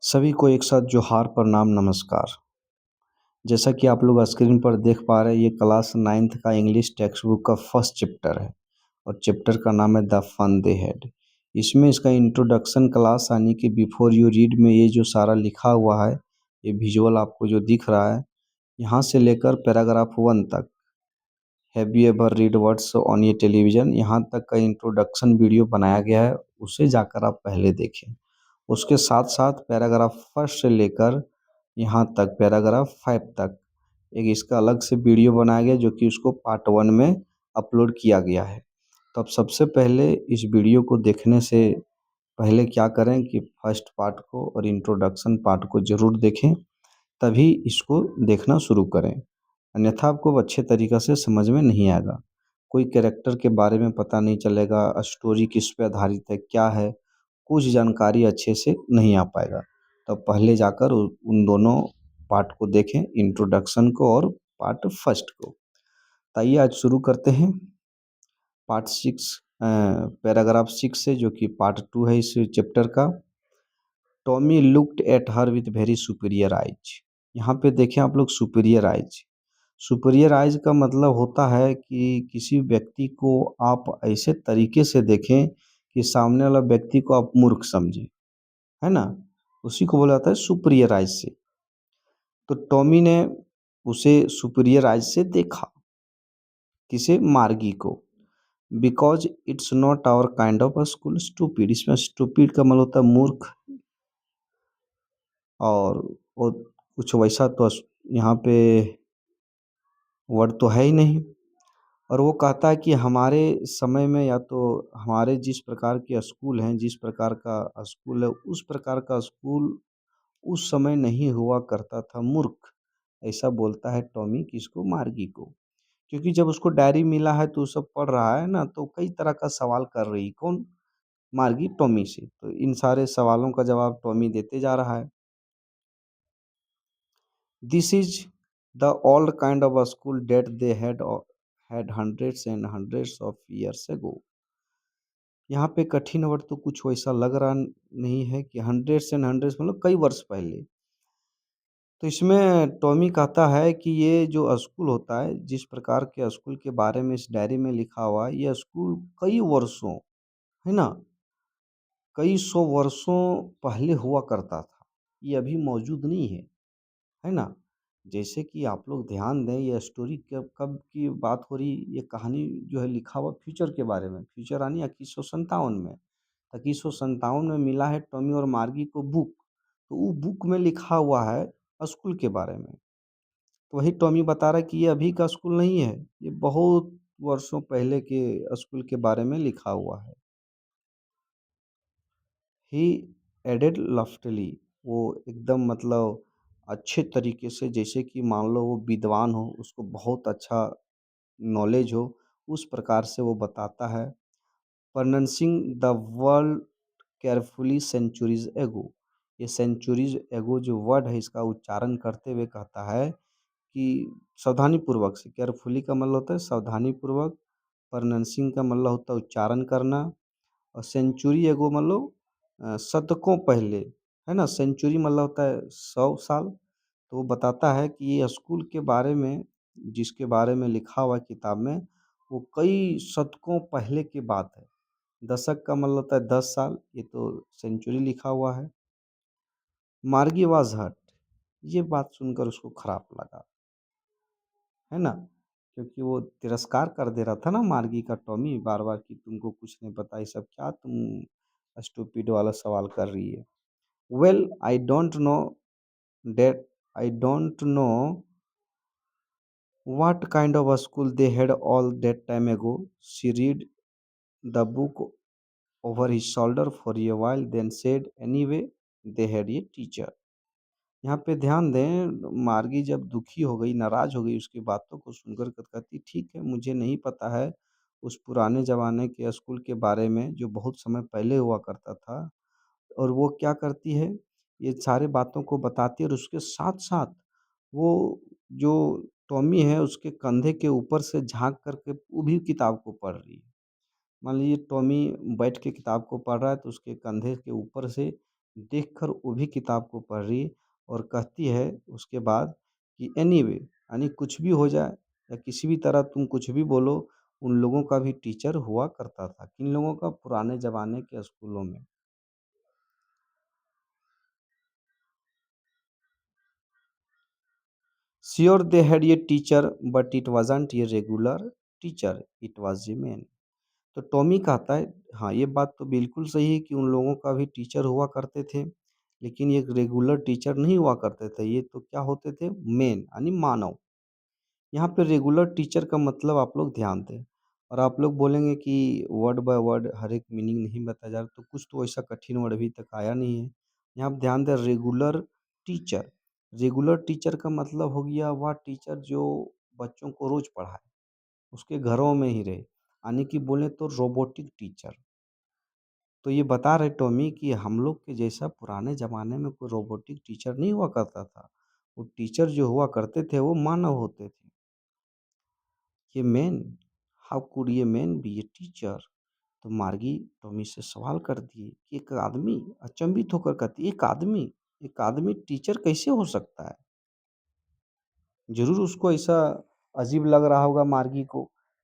सभी को एक साथ जोहार प्रणाम नमस्कार। जैसा कि आप लोग स्क्रीन पर देख पा रहे हैं, ये क्लास 9th का इंग्लिश टेक्स्ट बुक का फर्स्ट चैप्टर है और चैप्टर का नाम है द फन दे हैड। इसमें इसका इंट्रोडक्शन क्लास यानी कि बिफोर यू रीड में ये जो सारा लिखा हुआ है, ये विजुअल आपको जो दिख रहा है, यहाँ से लेकर पैराग्राफ 1 तक, have you ever read words on ये टेलीविज़न, यहाँ तक का इंट्रोडक्शन वीडियो बनाया गया है, उसे जाकर आप पहले देखें। उसके साथ-साथ पैराग्राफ फर्स्ट से लेकर यहाँ तक पैराग्राफ 5 तक एक इसका अलग से वीडियो बनाया गया जो कि उसको पार्ट 1 में अपलोड किया गया है। तो अब सबसे पहले इस वीडियो को देखने से पहले क्या करें कि फर्स्ट पार्ट को और इंट्रोडक्शन पार्ट को ज़रूर देखें, तभी इसको देखना शुरू करें। अन्यथा आपको अच्छे तरीक़े से समझ में नहीं आएगा। कोई कैरेक्टर के बारे में पता नहीं चलेगा, स्टोरी किस पे आधारित है, क्या है, कुछ जानकारी अच्छे से नहीं आ पाएगा। तो पहले जाकर उन दोनों पार्ट को देखें, इंट्रोडक्शन को और पार्ट फर्स्ट को। तो आइए आज शुरू करते हैं पार्ट 6 पैराग्राफ 6 से, जो कि पार्ट 2 है इस चैप्टर का। Tommy looked at her with very superior eyes. यहाँ पे देखें आप लोग, सुपीरियर आइज। सुपीरियर आइज का मतलब होता है कि किसी व्यक्ति को आप ऐसे तरीके से देखें कि सामने वाला व्यक्ति को आप मूर्ख समझें, है ना? उसी को बोला जाता है सुपीरियर आइज से। तो टॉमी ने उसे सुपीरियर आइज से देखा, किसे? मार्गी को। Because it's not our kind of a school stupid, इसमें स्टूपिड का मतलब होता है मूर्ख, और वो कुछ वैसा तो यहाँ पे वर्ड तो है ही नहीं। और वो कहता है कि हमारे समय में या तो हमारे जिस प्रकार के स्कूल हैं, जिस प्रकार का स्कूल है, उस प्रकार का स्कूल उस समय नहीं हुआ करता था, मूर्ख। ऐसा बोलता है टॉमी किसको? मार्गी को। क्योंकि जब उसको डायरी मिला है तो सब पढ़ रहा है ना, तो कई तरह का सवाल कर रही कौन? मार्गी टॉमी से। तो इन सारे सवालों का जवाब टॉमी देते जा रहा है। This is the old kind of a school that they had hundreds and hundreds of years ago। यहाँ पे कठिन वर्ड तो कुछ वैसा लग रहा नहीं है कि हंड्रेड्स एंड हंड्रेड्स मतलब कई वर्ष पहले। तो इसमें टॉमी कहता है कि ये जो स्कूल होता है, जिस प्रकार के स्कूल के बारे में इस डायरी में लिखा हुआ है, ये स्कूल कई वर्षों, है ना, कई सौ वर्षों पहले हुआ करता था। ये अभी मौजूद नहीं है ना? जैसे कि आप लोग ध्यान दें, ये स्टोरी कब कब की बात हो रही, ये कहानी जो है लिखा हुआ फ्यूचर के बारे में, फ्यूचर यानी 2157 में। 2157 में मिला है टॉमी और मार्गी को बुक, तो वो बुक में लिखा हुआ है स्कूल के बारे में। तो वही टॉमी बता रहा है कि ये अभी का स्कूल नहीं है, ये बहुत वर्षों पहले के स्कूल के बारे में लिखा हुआ है। ही एडेड लॉफ्टली, वो एकदम मतलब अच्छे तरीके से, जैसे कि मान लो वो विद्वान हो, उसको बहुत अच्छा नॉलेज हो, उस प्रकार से वो बताता है। Pronouncing the word carefully centuries ago, ये सेंचुरीज एगो जो वर्ड है, इसका उच्चारण करते हुए कहता है कि सावधानी पूर्वक से, केयरफुली का मतलब होता है सावधानी पूर्वक, प्रोनाउंसिंग का मतलब होता है उच्चारण करना, और सेंचुरी एगो मतलब शतकों पहले, है ना? सेंचुरी मतलब होता है 100 साल। तो वो बताता है कि ये स्कूल के बारे में, जिसके बारे में लिखा हुआ है किताब में, वो कई शतकों पहले की बात है। दशक का मतलब होता है 10 साल, ये तो सेंचुरी लिखा हुआ है। मार्गी वाज हर्ट, ये बात सुनकर उसको खराब लगा, है ना? क्योंकि वो तिरस्कार कर दे रहा था ना मार्गी का टॉमी बार-बार कि तुमको कुछ नहीं पता, ये सब क्या तुम स्टूपिड वाला सवाल कर रही है। Well I don't know that, I don't know what kind of a school they had all that time ago. She read the book over his shoulder for a while, then said, anyway, they had a teacher। यहाँ पे ध्यान दें, मार्गी जब दुखी हो गई, नाराज हो गई उसकी बातों को सुनकर, कहती ठीक है, मुझे नहीं पता है उस पुराने ज़माने के स्कूल के बारे में जो बहुत समय पहले हुआ करता था। और वो क्या करती है, ये सारे बातों को बताती है, और उसके साथ-साथ वो जो टॉमी है उसके कंधे के ऊपर से झाँक कर के वो भी किताब को पढ़ रही है। मान लीजिए टॉमी बैठ के किताब को पढ़ रहा है, तो उसके कंधे के ऊपर से देखकर वो भी किताब को पढ़ रही है और कहती है उसके बाद कि एनीवे यानी कुछ भी हो जाए या किसी भी तरह तुम कुछ भी बोलो, उन लोगों का भी टीचर हुआ करता था। किन लोगों का? पुराने ज़माने के स्कूलों में। Sure they had a teacher but it wasn't a regular teacher, it was a man. तो टॉमी कहता है, हाँ, ये बात तो बिल्कुल सही है कि उन लोगों का भी टीचर हुआ करते थे, लेकिन ये रेगुलर टीचर नहीं हुआ करते थे, ये तो क्या होते थे? मेन यानी मानव। यहाँ पे रेगुलर टीचर का मतलब आप लोग ध्यान दें। और आप लोग बोलेंगे कि वर्ड बाय वर्ड हर एक मीनिंग नहीं बताया जा रहा, तो कुछ तो ऐसा कठिन वर्ड अभी तक आया नहीं है। यहाँ आप ध्यान दें, रेगुलर टीचर। रेगुलर टीचर का मतलब हो गया वह टीचर जो बच्चों को रोज़ पढ़ाए, उसके घरों में ही रहे, यानी कि बोले तो रोबोटिक टीचर। तो ये बता रहे टॉमी कि हम लोग के जैसा पुराने ज़माने में कोई रोबोटिक टीचर नहीं हुआ करता था। वो टीचर जो हुआ करते थे वो मानव होते थे। ये मैन, हाउ कुड ये मैन बी ए टीचर? तो मार्गी टॉमी से सवाल कर दिए कि एक आदमी, अचंभित होकर कहती, एक आदमी टीचर कैसे हो सकता है? ज़रूर उसको ऐसा अजीब लग रहा होगा मार्गी को,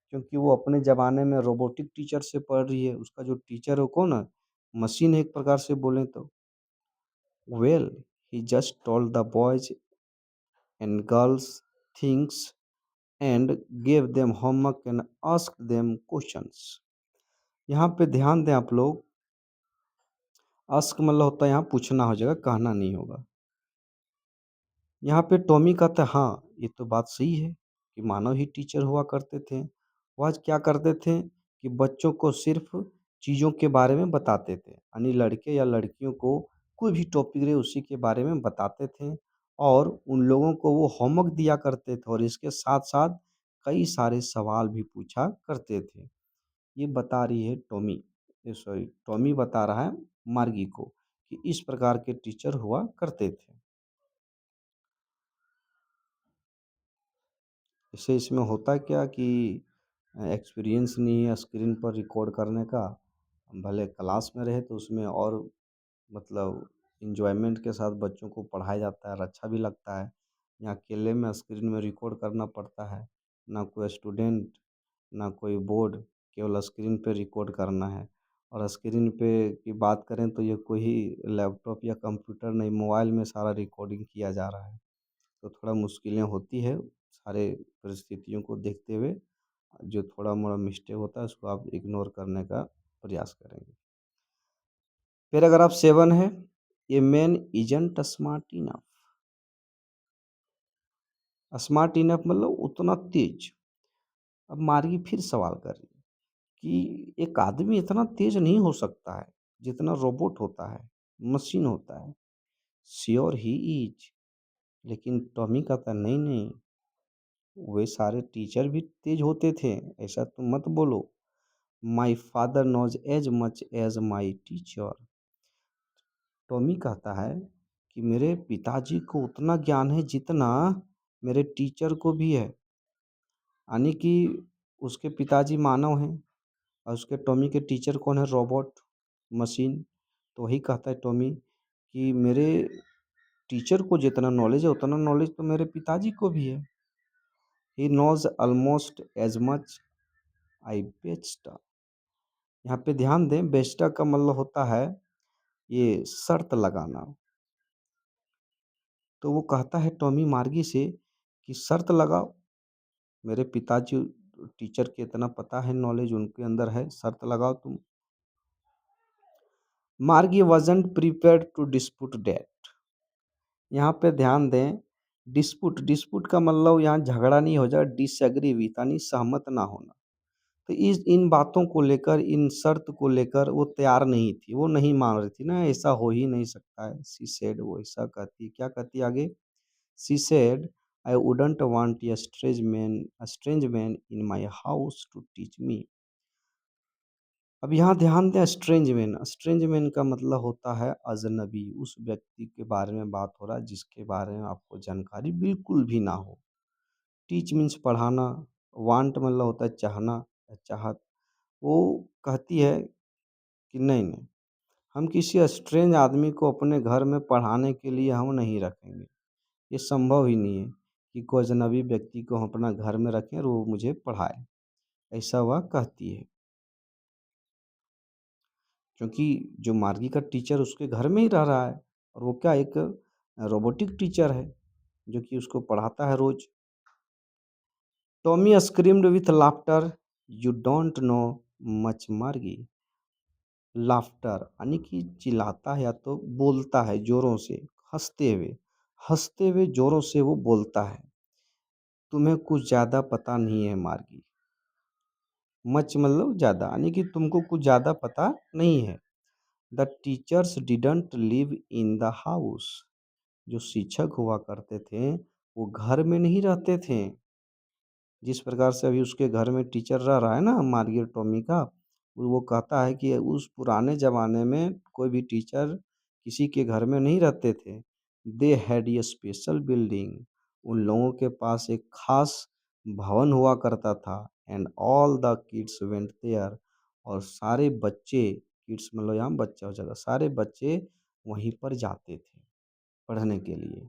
क्योंकि वो अपने ज़माने में रोबोटिक टीचर से पढ़ रही है। उसका जो टीचर है वो कौन है? मशीन है एक प्रकार से बोलें तो। Well, he just told the boys and girls things and gave them homework and asked them questions। यहाँ पे ध्यान दें आप लोग, ask मतलब होता है यहाँ पूछना हो जाएगा, कहना नहीं होगा। यहाँ पे टॉमी कहता है, हाँ, ये तो बात सही है कि मानव ही टीचर हुआ करते थे। वो आज क्या करते थे कि बच्चों को सिर्फ चीज़ों के बारे में बताते थे, यानी लड़के या लड़कियों को कोई भी टॉपिक रहे उसी के बारे में बताते थे, और उन लोगों को वो होमवर्क दिया करते थे और इसके साथ साथ कई सारे सवाल भी पूछा करते थे। ये बता रही है टॉमी, ये सॉरी, टॉमी बता रहा है मार्गी को कि इस प्रकार के टीचर हुआ करते थे। इससे इसमें होता क्या कि एक्सपीरियंस नहीं है स्क्रीन पर रिकॉर्ड करने का। भले क्लास में रहे तो उसमें और मतलब एन्जॉयमेंट के साथ बच्चों को पढ़ाया जाता है और अच्छा भी लगता है। यहाँ अकेले में स्क्रीन में रिकॉर्ड करना पड़ता है, ना कोई स्टूडेंट, ना कोई बोर्ड, केवल स्क्रीन पे रिकॉर्ड करना है। और स्क्रीन पे की बात करें तो ये कोई लैपटॉप या कंप्यूटर नहीं, मोबाइल में सारा रिकॉर्डिंग किया जा रहा है। तो थोड़ा मुश्किलें होती है सारे परिस्थितियों को देखते हुए। जो थोड़ा-मोड़ा मिस्टेक होता है उसको आप इग्नोर करने का प्रयास करेंगे। पैराग्राफ 7 है, a man isn't smart enough. Smart enough मतलब उतना तेज। अब मार्गी फिर सवाल कर रही है कि एक आदमी इतना तेज नहीं हो सकता है जितना रोबोट होता है, मशीन होता है। श्योर ही इज, लेकिन टॉमी कहता नहीं नहीं, वे सारे टीचर भी तेज होते थे, ऐसा तुम मत बोलो। My father knows as much as my teacher. Tommy कहता है कि मेरे पिताजी को उतना ज्ञान है जितना मेरे टीचर को भी है, यानी कि उसके पिताजी मानव हैं और उसके टॉमी के टीचर कौन है? Robot, machine. तो वही कहता है टॉमी कि मेरे टीचर को जितना नॉलेज है उतना नॉलेज तो मेरे पिताजी को भी है। He knows almost as much I best. यहाँ पे ध्यान दें, बेस्टा का मतलब होता है ये शर्त लगाना। तो वो कहता है टॉमी मार्गी से कि शर्त लगाओ, मेरे पिताजी टीचर के इतना पता है, नॉलेज उनके अंदर है, शर्त लगाओ तुम। मार्गी wasn't prepared to dispute that। यहाँ पे ध्यान दें, डिस्प्यूट डिस्प्यूट का मतलब यहाँ झगड़ा नहीं हो जाए, डिसएग्री विथ यानी सहमत ना होना। तो इस इन बातों को लेकर, इन शर्त को लेकर वो तैयार नहीं थी, वो नहीं मान रही थी ना, ऐसा हो ही नहीं सकता है। शी सेड, वो ऐसा कहती, क्या कहती आगे? She said, I wouldn't want a strange man in my house to teach me। अब यहाँ ध्यान दें, स्ट्रेंज मैन का मतलब होता है अजनबी, उस व्यक्ति के बारे में बात हो रहा है जिसके बारे में आपको जानकारी बिल्कुल भी ना हो। टीच मीन्स पढ़ाना, वांट मतलब होता है चाहना या चाहत। वो कहती है कि नहीं नहीं, हम किसी स्ट्रेंज आदमी को अपने घर में पढ़ाने के लिए हम नहीं रखेंगे। ये संभव ही नहीं है कि कोई अजनबी व्यक्ति को हम अपना घर में रखें और वो मुझे पढ़ाए, ऐसा वह कहती है। क्योंकि जो मार्गी का टीचर उसके घर में ही रह रहा है और वो क्या एक रोबोटिक टीचर है जो कि उसको पढ़ाता है रोज। Tommy screamed with laughter, you don't know much Margie. Laughter यानी कि चिल्लाता है या तो बोलता है जोरों से, हंसते हुए जोरों से वो बोलता है, तुम्हें कुछ ज़्यादा पता नहीं है मार्गी। मच मतलब ज़्यादा, यानी कि तुमको कुछ ज़्यादा पता नहीं है। The teachers didn't live in the house. जो शिक्षक हुआ करते थे वो घर में नहीं रहते थे। जिस प्रकार से अभी उसके घर में टीचर रह रहा है ना मार्गरेट टॉमी का, वो कहता है कि उस पुराने ज़माने में कोई भी टीचर किसी के घर में नहीं रहते थे। They had a special building. उन लोगों के पास एक खास भवन हुआ करता था। And all the kids went there. और सारे बच्चे, किड्स मतलब यहाँ बच्चा हो जाएगा, सारे बच्चे वहीं पर जाते थे पढ़ने के लिए।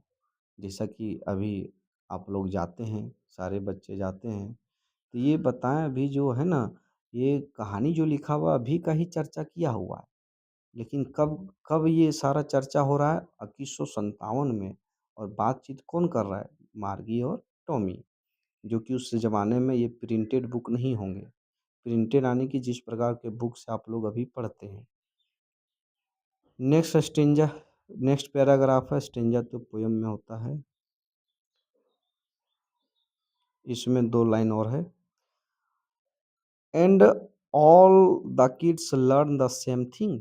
जैसा कि अभी आप लोग जाते हैं, सारे बच्चे जाते हैं। तो ये बताएं, अभी जो है ना, ये कहानी जो लिखा हुआ अभी का ही चर्चा किया हुआ है, लेकिन कब कब ये सारा चर्चा हो रहा है? 2157 में। और बातचीत कौन कर रहा है? मार्गी और टॉमी। जो कि उस ज़माने में ये प्रिंटेड बुक नहीं होंगे। प्रिंटेड यानी कि जिस प्रकार के बुक से आप लोग अभी पढ़ते हैं। नेक्स्ट स्टेंजा, नेक्स्ट पैराग्राफ है। स्टेंजा तो पोयम में होता है, इसमें 2 लाइन और है। And all the kids learn the same thing.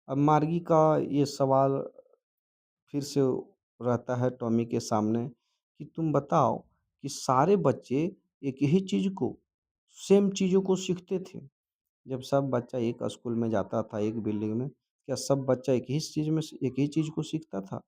अब मार्गी का ये सवाल फिर से रहता है टॉमी के सामने कि तुम बताओ कि सारे बच्चे एक ही चीज़ को, सेम चीज़ों को सीखते थे? जब सब बच्चा एक स्कूल में जाता था, एक बिल्डिंग में, क्या सब बच्चा एक ही चीज़ में एक ही चीज़ को सीखता था?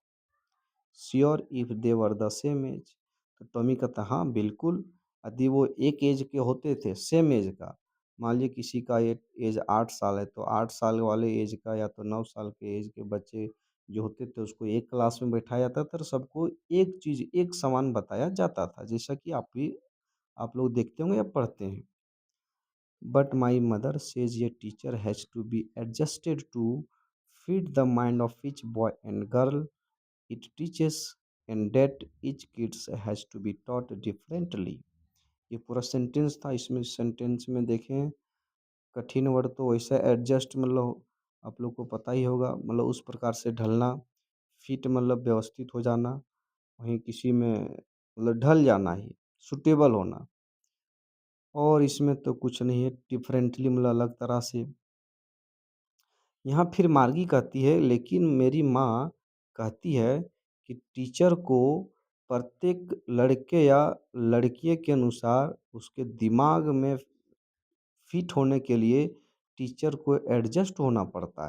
Sure if they were the same age. तो टॉमी कहता हाँ बिल्कुल, यदि वो एक एज के होते थे, सेम एज का। मान लीजिए किसी का एज 8 साल है तो 8 साल वाले एज का या तो 9 साल के एज के बच्चे जो होते थे उसको एक क्लास में बैठाया जाता था और सबको एक चीज़ एक समान बताया जाता था, जैसा कि आप लोग देखते होंगे या पढ़ते हैं। But my mother says a teacher has to be adjusted to fit the mind of each boy and girl it teaches and that each kids has to be taught differently। ये पूरा सेंटेंस था। इसमें sentence में देखें, कठिन word तो वैसा adjust मतलब आप लोग को पता ही होगा, मतलब उस प्रकार से ढलना। फिट मतलब व्यवस्थित हो जाना, वहीं किसी में मतलब ढल जाना ही, सुटेबल होना। और इसमें तो कुछ नहीं है, डिफरेंटली मतलब अलग तरह से। यहाँ फिर मार्गी कहती है लेकिन मेरी माँ कहती है कि टीचर को प्रत्येक लड़के या लड़किए के अनुसार उसके दिमाग में फिट होने के लिए टीचर को एडजस्ट होना पड़ता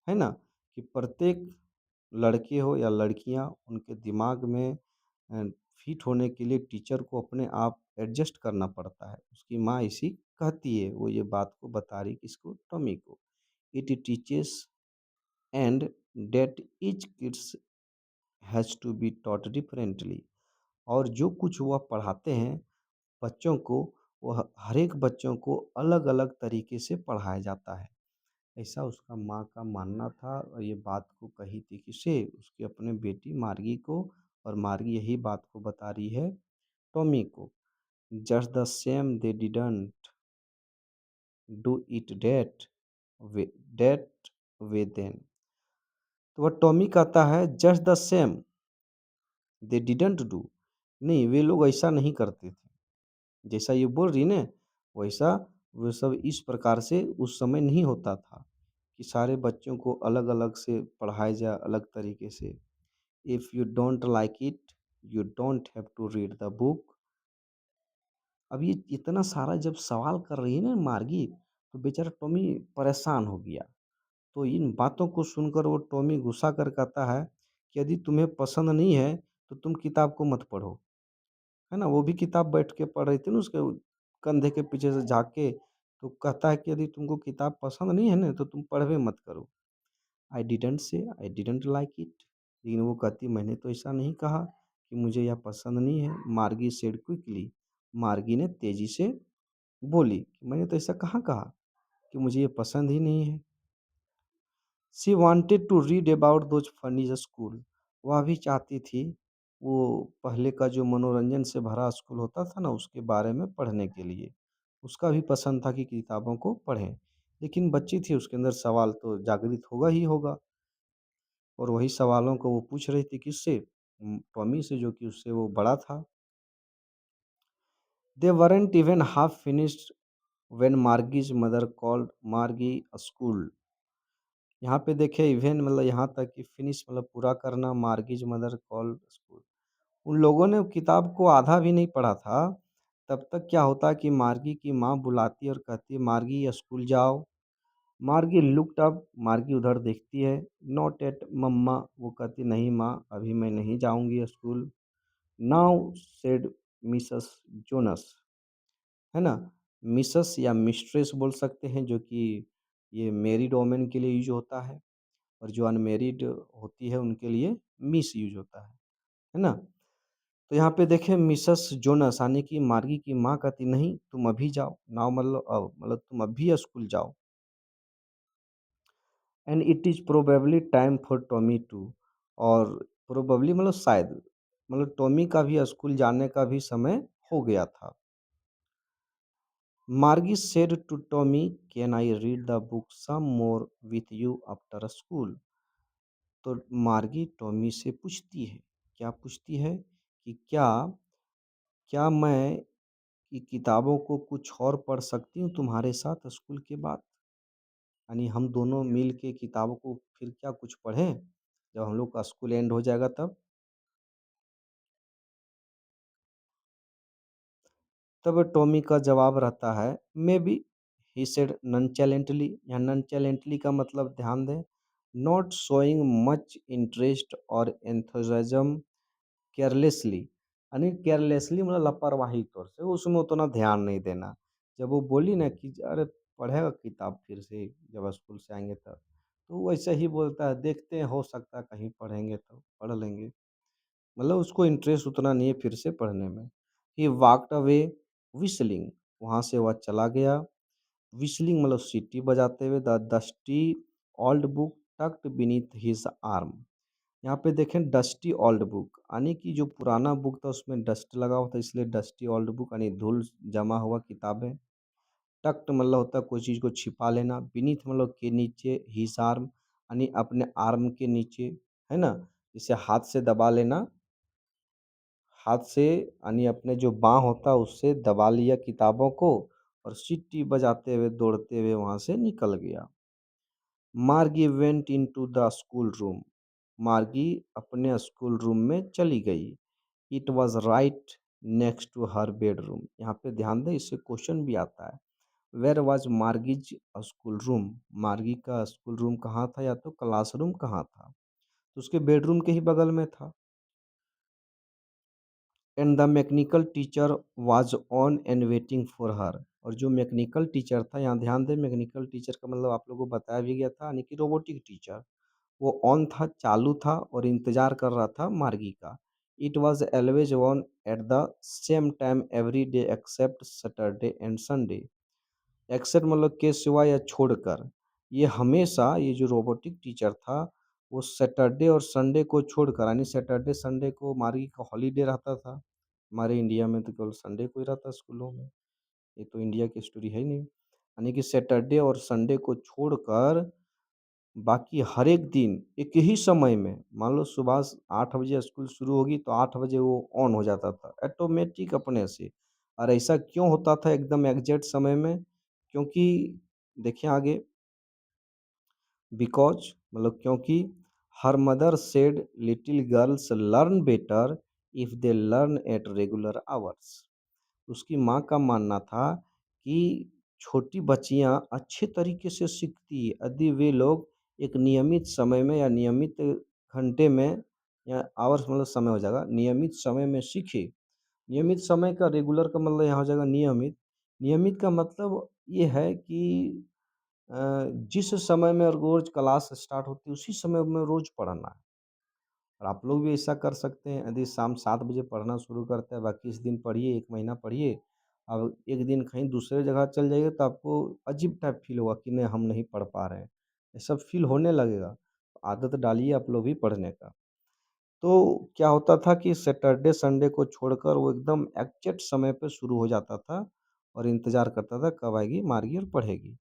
है ना? कि प्रत्येक लड़के हो या लड़कियां, उनके दिमाग में फिट होने के लिए टीचर को अपने आप एडजस्ट करना पड़ता है। उसकी माँ इसी कहती है, वो ये बात को बता रही किसको? टॉमी को। It teaches and that each kids has to be taught differently. और जो कुछ वह पढ़ाते हैं बच्चों को, वह हर एक बच्चों को अलग अलग तरीके से पढ़ाया जाता है। ऐसा उसका माँ का मानना था और ये बात को कही थी किसे? उसकी अपने बेटी मार्गी को। और मार्गी यही बात को बता रही है टॉमी को। Just the same they didn't do it way that way then. तो वह टॉमी कहता है just the same they didn't do, नहीं वे लोग ऐसा नहीं करते थे जैसा ये बोल रही ना, वैसा वो सब इस प्रकार से उस समय नहीं होता था कि सारे बच्चों को अलग अलग से पढ़ाया जाए अलग तरीके से। If you don't like it you don't have to read the book. अब ये इतना सारा जब सवाल कर रही है ना मार्गी, तो बेचारा टॉमी परेशान हो गया। तो इन बातों को सुनकर वो टॉमी गुस्सा कर कहता है कि यदि तुम्हें पसंद नहीं है तो तुम किताब को मत पढ़ो, है ना? वो भी किताब बैठ के पढ़ रही थी ना, उसके कंधे के पीछे से झाँक के। तो कहता है कि यदि तुमको किताब पसंद नहीं है ना तो तुम पढ़वे मत करो। I didn't say I didn't like it. लेकिन वो कहती मैंने तो ऐसा नहीं कहा कि मुझे यह पसंद नहीं है। मार्गी सेड क्विकली। मार्गी ने तेजी से बोली कि मैंने तो ऐसा कहाँ कहा कि मुझे ये पसंद ही नहीं है। She wanted to read about those funny school. वह भी चाहती थी वो पहले का जो मनोरंजन से भरा स्कूल होता था ना उसके बारे में पढ़ने के लिए। उसका भी पसंद था कि किताबों को पढ़ें। लेकिन बच्ची थी उसके अंदर सवाल तो जागृत होगा ही होगा। और वही सवालों को वो पूछ रही थी किससे? टॉमी से, जो कि उससे वो बड़ा था। दे weren't even half finished when Margie's mother called Margie a school। यहाँ पे देखिए इवेन मतलब यहाँ तक कि फिनिश मतलब पूरा करना, मार्गीज मदर कॉल स्कूल। उन लोगों ने किताब को आधा भी नहीं पढ़ा था, तब तक क्या होता कि मार्गी की माँ बुलाती और कहती मार्गी स्कूल जाओ। मार्गी लुक्ड अप। मार्गी उधर देखती है। नॉट एट मम्मा। वो कहती नहीं माँ अभी मैं नहीं जाऊंगी school. Now said Mrs Jonas. है ना? मिसेस या मिस्ट्रेस बोल सकते हैं, जो कि ये मैरिड वोमेन के लिए यूज होता है। और जो अनमैरिड होती है उनके लिए मिस यूज होता है ना? तो यहाँ पे देखें मिसेस जोनस यानी कि मार्गी की माँ कहती नहीं तुम अभी जाओ। नाउ मतलब तुम अभी स्कूल जाओ। And it is probably time for Tommy to. और प्रोबेबली मतलब शायद, मतलब टॉमी का भी स्कूल जाने का भी समय हो गया था। Margie said to Tommy can I read the book some more with you after school. तो मार्गी टॉमी से पूछती है, क्या पूछती है कि क्या क्या मैं कि किताबों को कुछ और पढ़ सकती हूँ तुम्हारे साथ स्कूल के बाद? यानी हम दोनों मिल के किताबों को फिर क्या कुछ पढ़ें जब हम लोग का स्कूल एंड हो जाएगा तब। तब टॉमी का जवाब रहता है मे बी। He said नॉनचैलेंटली। यहाँ नॉनचैलेंटली का मतलब ध्यान दें, नॉट शोइंग मच इंटरेस्ट और एंथुजियाज्म, केयरलेसली। यानी केयरलेसली मतलब लापरवाही तौर से उसमें उतना ध्यान नहीं देना। जब वो बोली ना कि अरे पढ़ेगा किताब फिर से जब स्कूल से आएंगे तब, तो वो ऐसे ही बोलता है देखते हैं हो सकता है कहीं पढ़ेंगे तो पढ़ लेंगे। मतलब उसको इंटरेस्ट उतना नहीं है फिर से पढ़ने में। He walked away whistling. वहाँ से वह चला गया। विस्लिंग मतलब सीटी बजाते हुए। The dusty old book tucked beneath his arm. यहाँ पे देखें डस्टी ओल्ड बुक यानी कि जो पुराना बुक था उसमें डस्ट लगा हुआ था, इसलिए डस्टी ओल्ड बुक यानी धूल जमा हुआ किताबें। टक्ट मतलब होता है कोई चीज़ को छिपा लेना। बीनीथ मतलब के नीचे। हिज आर्म यानी अपने आर्म के नीचे, है ना? इसे हाथ से दबा लेना। हाथ से यानी अपने जो बाँह होता है उससे दबा लिया किताबों को और सीटी बजाते हुए दौड़ते हुए वहाँ से निकल गया। Margie went into the school room. Margie अपने स्कूल रूम में चली गई। It was right next to her bedroom. यहाँ पे ध्यान दें इससे क्वेश्चन भी आता है। Where was Margie's school room? Margie का स्कूल रूम कहाँ था या तो क्लासरूम कहाँ था? तो उसके बेडरूम के ही बगल में था। And the mechanical teacher was on and waiting for her. और जो मैकेनिकल टीचर था, यहाँ ध्यान दें मैकेनिकल टीचर का मतलब आप लोगों को बताया भी गया था यानी कि रोबोटिक टीचर। वो ऑन था, चालू था और इंतज़ार कर रहा था मार्गी का। It was always on at the same time every day except Saturday and Sunday. Except मतलब के सिवा या छोड़कर। ये हमेशा ये जो रोबोटिक टीचर था वो सैटरडे और संडे को छोड़कर, यानी सैटरडे संडे को मार्गी का हॉलीडे रहता था। हमारे इंडिया में तो केवल संडे को ही रहता है स्कूलों में। ये तो इंडिया की स्टोरी है ही नहीं। यानी कि सैटरडे और संडे को छोड़कर बाकी हर एक दिन एक ही समय में, मान लो सुबह 8 बजे स्कूल शुरू होगी तो 8 बजे वो ऑन हो जाता था ऑटोमेटिक अपने से। और ऐसा क्यों होता था एकदम एग्जैक्ट समय में? क्योंकि देखिए आगे, बिकॉज मतलब क्योंकि her mother said little girls learn better if they learn at regular hours. उसकी माँ का मानना था कि छोटी बच्चियाँ अच्छे तरीके से सीखती है यदि वे लोग एक नियमित समय में या नियमित घंटे में या आवर्स मतलब समय हो जाएगा, नियमित समय में सीखे। नियमित समय का रेगुलर का मतलब यहाँ हो जाएगा नियमित। नियमित का मतलब ये है कि अ, जिस समय में रोज़ क्लास स्टार्ट होती है उसी समय में रोज़ पढ़ना है। और आप लोग भी ऐसा कर सकते हैं, यदि शाम 7 बजे पढ़ना शुरू करते हैं, बाकी इस दिन पढ़िए, 1 महीना पढ़िए। अब एक दिन कहीं दूसरे जगह चल जाइए तो आपको अजीब टाइप फ़ील होगा कि नहीं, हम नहीं पढ़ पा रहे हैं। ऐसा फ़ील होने लगेगा। आदत डालिए आप लोग भी पढ़ने का। तो क्या होता था कि सैटरडे, संडे को छोड़कर वो एकदम एग्ज़ैक्ट समय पे शुरू हो जाता था और इंतज़ार करता था कब आएगी, मारेगी और पढ़ेगी।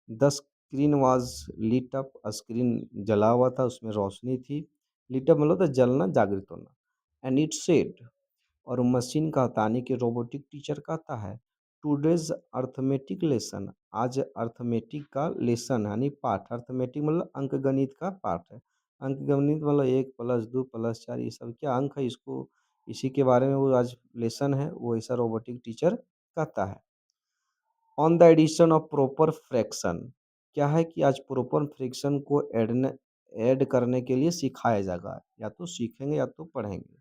The screen was lit up, screen जला हुआ था, उसमें रोशनी थी। लिट अप मतलब होता है जलना, जागृत होना। एंड इट सेड, और मशीन कहता यानी कि रोबोटिक टीचर कहता है, टुडेज़ अर्थमेटिक लेसन, आज अर्थमेटिक का लेसन यानी पाठ, अर्थमेटिक मतलब अंकगणित का पाठ है। अंकगणित मतलब 1 + 2 + 4 ये सब क्या अंक है, इसको इसी के बारे में वो आज लेसन है, वो ऐसा रोबोटिक टीचर कहता है। On the addition of proper fraction, क्या है कि आज प्रोपर फ्रैक्शन को ऐड करने के लिए सिखाया जाएगा, या तो सीखेंगे या तो पढ़ेंगे,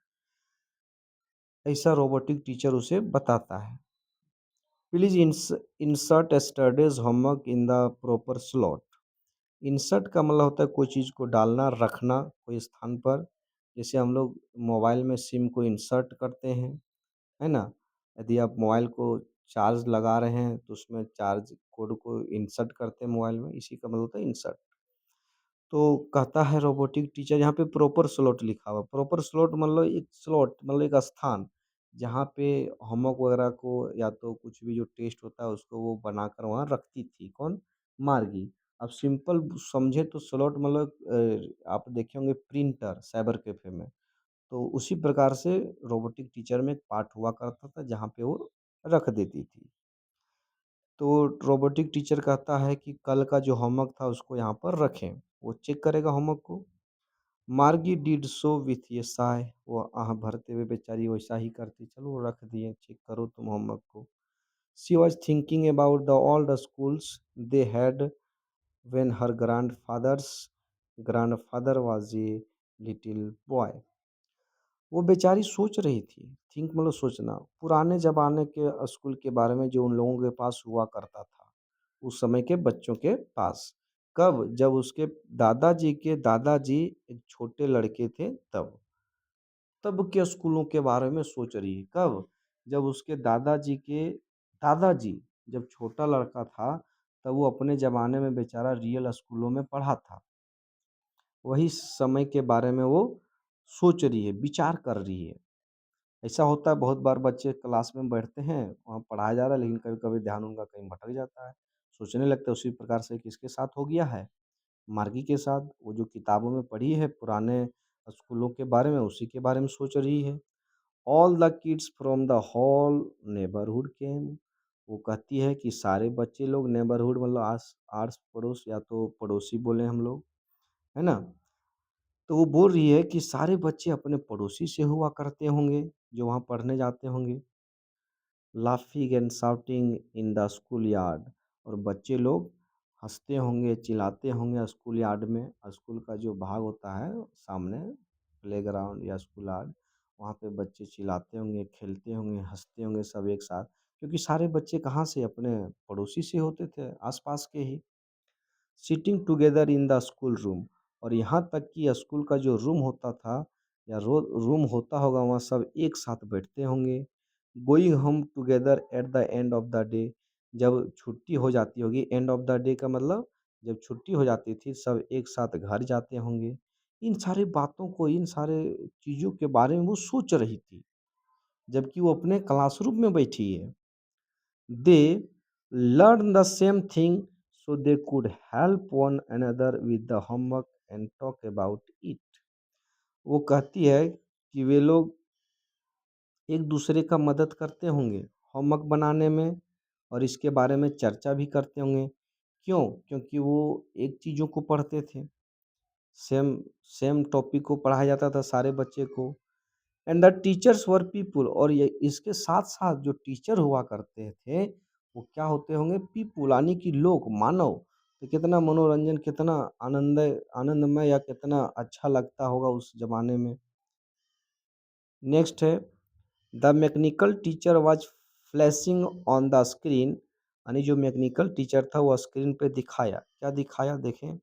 ऐसा रोबोटिक टीचर उसे बताता है। Please insert yesterday's homework in the proper slot. Insert का मतलब होता है कोई चीज़ को डालना, रखना कोई स्थान पर। जैसे हम लोग मोबाइल में सिम को इंसर्ट करते हैं, है ना? यदि आप मोबाइल को चार्ज लगा रहे हैं तो उसमें चार्ज कोड को इंसर्ट करते हैं मोबाइल में, इसी का मतलब होता है इंसर्ट। तो कहता है रोबोटिक टीचर, यहाँ पे प्रॉपर स्लॉट लिखा हुआ है। प्रॉपर स्लॉट मतलब एक स्लॉट मतलब एक स्थान, जहाँ पे होमवर्क वगैरह को या तो कुछ भी जो टेस्ट होता है उसको वो बनाकर वहाँ रखती थी। कौन? मार्गी। अब सिंपल समझे तो स्लॉट मतलब आप देखे होंगे प्रिंटर साइबर कैफे में, तो उसी प्रकार से रोबोटिक टीचर में एक पार्ट हुआ करता था जहाँ पे वो रख देती थी। तो रोबोटिक टीचर कहता है कि कल का जो होमवर्क था उसको यहाँ पर रखें। वो चेक करेगा होमवर्क को। मार्गी डिड सो विथ ए साय, वो आह भरते हुए बेचारी वैसा ही करती, चलो रख दिए, चेक करो तुम होमवर्क को। She was thinking about the all the schools they had when her grandfather was a little boy. वो बेचारी सोच रही थी, थिंक मतलब सोचना, पुराने ज़माने के स्कूल के बारे में जो उन लोगों के पास हुआ करता था, उस समय के बच्चों के पास। कब? जब उसके दादाजी के दादाजी एक छोटे लड़के थे तब। तब के स्कूलों के बारे में सोच रही है। कब? जब उसके दादाजी के दादाजी जब छोटा लड़का था, तब वो अपने ज़माने में बेचारा रियल स्कूलों में पढ़ा था। वही समय के बारे में वो सोच रही है, विचार कर रही है। ऐसा होता है बहुत बार, बच्चे क्लास में बैठते हैं, वहाँ पढ़ाया जा रहा है लेकिन कभी-कभी ध्यान उनका कहीं भटक जाता है। सोचने लगते हैं, उसी प्रकार से किसके साथ हो गया है? मार्गी के साथ। वो जो किताबों में पढ़ी है पुराने स्कूलों के बारे में, उसी के बारे में सोच रही है। All the kids from the whole neighbourhood came, वो कहती है कि सारे बच्चे लोग, नेबरहुड मतलब आस पड़ोस या तो पड़ोसी बोले हम लोग, है ना? तो वो बोल रही है कि सारे बच्चे अपने पड़ोसी से हुआ करते होंगे, जो वहाँ पढ़ने जाते होंगे। Laughing and shouting in the school yard, और बच्चे लोग हंसते होंगे, चिल्लाते होंगे स्कूल यार्ड में। स्कूल का जो भाग होता है सामने, प्लेग्राउंड या स्कूल यार्ड, वहाँ पे बच्चे चिल्लाते होंगे, खेलते होंगे, हंसते होंगे सब एक साथ, क्योंकि सारे बच्चे कहाँ से, अपने पड़ोसी से होते थे, आसपास के ही। Sitting together in the school room, और यहाँ तक कि स्कूल का जो रूम होता था या रूम होता होगा, वहाँ सब एक साथ बैठते होंगे। Going home together at the end of the day, जब छुट्टी हो जाती होगी, एंड ऑफ द डे का मतलब जब छुट्टी हो जाती थी सब एक साथ घर जाते होंगे। इन सारी बातों को, इन सारे चीज़ों के बारे में वो सोच रही थी, जबकि वो अपने क्लासरूम में बैठी है। They learn the same thing so they could help one another with the homework and talk about it. वो कहती है कि वे लोग एक दूसरे का मदद करते होंगे होमवर्क बनाने में, और इसके बारे में चर्चा भी करते होंगे। क्यों? क्योंकि वो एक चीज़ों को पढ़ते थे, सेम सेम टॉपिक को पढ़ाया जाता था सारे बच्चे को। And the teachers were people, और ये इसके साथ-साथ जो टीचर हुआ करते थे, वो क्या होते होंगे? पीपुल यानी कि लोग, मानव। तो कितना मनोरंजन, कितना आनंदमय या कितना अच्छा लगता होगा उस ज़माने में। नेक्स्ट है, the mechanical teacher was flashing on the screen यानी जो मैकेनिकल टीचर था वो स्क्रीन पे दिखाया, क्या दिखाया देखें,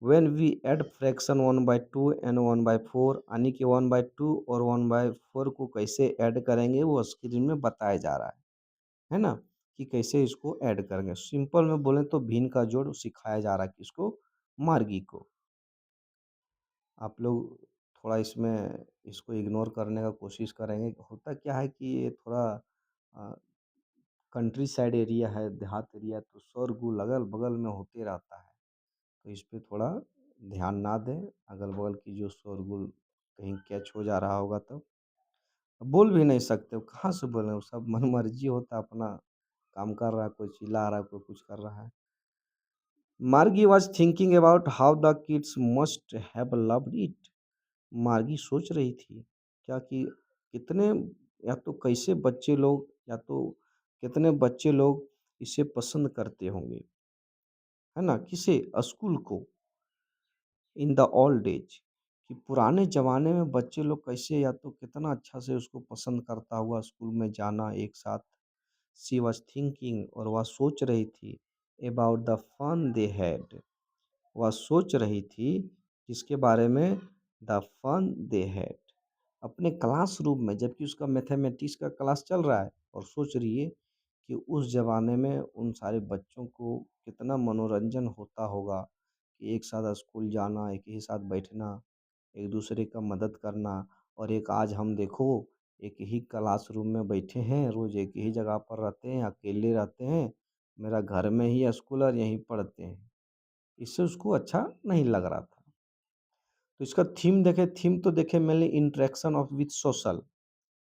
when we add fraction 1/2 and 1/4 यानी कि 1/2 और 1/4 को कैसे ऐड करेंगे वो स्क्रीन में बताया जा रहा है ना? कि कैसे इसको ऐड करेंगे। सिंपल में बोलें तो भिन्न का जोड़ सिखाया जा रहा है किसको? मार्गी को। आप लोग थोड़ा इसमें इसको इग्नोर करने का कोशिश करेंगे। होता क्या है कि ये थोड़ा अ, कंट्री साइड एरिया है, देहात एरिया, तो शोरगुल अगल-बगल में होते रहता है। तो इस पे थोड़ा ध्यान ना दें, अगल-बगल की जो शोरगुल कहीं कैच हो जा रहा होगा तब। बोल भी नहीं सकते, वो कहाँ से बोलें, वो सब मनमर्जी होता है, अपना काम कर रहा है, कोई चिल्ला रहा है, कोई कुछ कर रहा है। मार्गी was thinking about how the kids must have loved it. मार्गी सोच रही थी क्या कि कितने, या तो कैसे बच्चे लोग, या तो कितने बच्चे लोग इसे पसंद करते होंगे, है ना? किसे? स्कूल को। इन द ओल्ड एज, कि पुराने ज़माने में बच्चे लोग कैसे, या तो कितना अच्छा से उसको पसंद करता हुआ स्कूल में जाना एक साथ। शी वॉज थिंकिंग, और वह सोच रही थी, about the fun they had, वह सोच रही थी किसके बारे में? द फन दे हैड, अपने क्लासरूम में, जबकि उसका मैथमेटिक्स का क्लास चल रहा है, और सोच रही है कि उस ज़माने में उन सारे बच्चों को कितना मनोरंजन होता होगा कि एक साथ स्कूल जाना, एक ही साथ बैठना, एक दूसरे का मदद करना। और एक आज हम देखो, एक ही क्लासरूम में बैठे हैं, रोज़ एक ही जगह पर रहते हैं, अकेले रहते हैं, मेरा घर में ही स्कूल और यहीं पढ़ते हैं। इससे उसको अच्छा नहीं लग रहा था। तो इसका थीम देखें, थीम तो देखें mainly interaction of with social,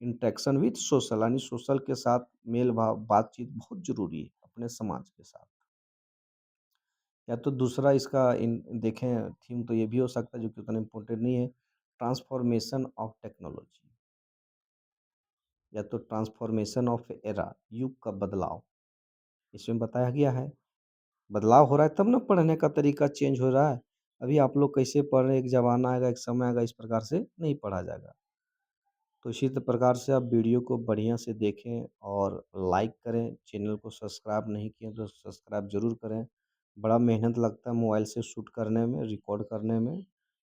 interaction with social, यानी सोशल के साथ मेल भाव बातचीत बहुत ज़रूरी है अपने समाज के साथ। या तो दूसरा इसका इन देखें थीम तो ये भी हो सकता है जो कि उतना इम्पोर्टेंट नहीं है, ट्रांसफॉर्मेशन ऑफ टेक्नोलॉजी, या तो ट्रांसफॉर्मेशन ऑफ एरा, युग का बदलाव, इसमें बताया गया है। बदलाव हो रहा है तब ना पढ़ने का तरीका चेंज हो रहा है। अभी आप लोग कैसे पढ़ रहे हैं, एक ज़माना आएगा, एक समय आएगा, इस प्रकार से नहीं पढ़ा जाएगा। तो इसी प्रकार से आप वीडियो को बढ़िया से देखें और लाइक करें, चैनल को सब्सक्राइब नहीं किए तो सब्सक्राइब ज़रूर करें। बड़ा मेहनत लगता है मोबाइल से शूट करने में, रिकॉर्ड करने में,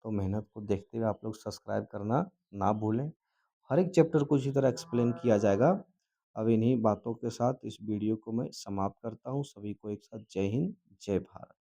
तो मेहनत को देखते हुए आप लोग सब्सक्राइब करना ना भूलें। हर एक चैप्टर को इसी तरह एक्सप्लेन किया जाएगा। अब इन्हीं बातों के साथ इस वीडियो को मैं समाप्त करता हूँ। सभी को एक साथ जय हिंद, जय भारत।